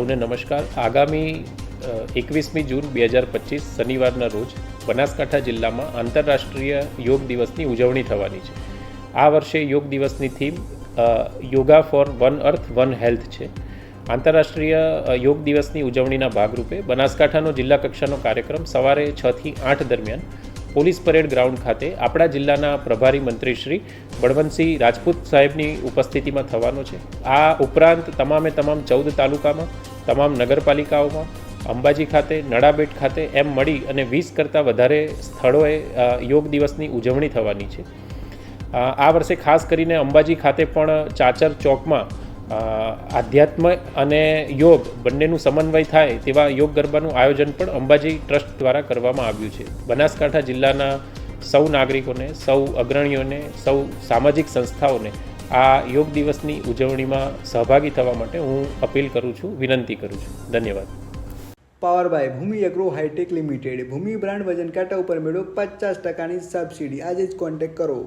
સૌને નમસ્કાર. આગામી 21મી જૂન 2025 શનિવારના રોજ બનાસકાંઠા જિલ્લામાં આંતરરાષ્ટ્રીય યોગ દિવસની ઉજવણી થવાની છે. આ વર્ષે યોગ દિવસની theme yoga for one earth one health છે. આંતરરાષ્ટ્રીય યોગ દિવસની ઉજવણીના ભાગરૂપે બનાસકાંઠાનો જિલ્લા કક્ષાનો કાર્યક્રમ સવારે 6 થી 8 દરમિયાન પોલીસ પરેડ ગ્રાઉન્ડ ખાતે આપણા જિલ્લાના પ્રભારી મંત્રી શ્રી બળવંતસિંહ રાજપૂત સાહેબની ઉપસ્થિતિમાં થવાનો છે. આ ઉપરાંત તમામ 14 તાલુકામાં, તમામ નગરપાલિકાઓમાં, અંબાજી ખાતે, નડાબેટ ખાતે એમ મળી અને 20 કરતાં વધારે સ્થળોએ યોગ દિવસની ઉજવણી થવાની છે. આ વર્ષે ખાસ કરીને અંબાજી ખાતે પણ ચાચર ચોકમાં આધ્યાત્મ અને યોગ બંનેનું સમન્વય થાય તેવા યોગ ગરબાનું આયોજન પણ અંબાજી ટ્રસ્ટ દ્વારા કરવામાં આવ્યું છે. બનાસકાંઠા જિલ્લાના સૌ નાગરિકોને, સૌ અગ્રણીઓને, સૌ સામાજિક સંસ્થાઓને આ યોગ દિવસની ઉજવણીમાં સહભાગી થવા માટે હું અપીલ કરું છું, વિનંતી કરું છું. ધન્યવાદ. Power by Bhumi agro hi-tech limited. Bhumi brand વજન કાંટા ઉપર મેળવો 50% સબસિડી. આજે જ કોન્ટેક્ટ કરો.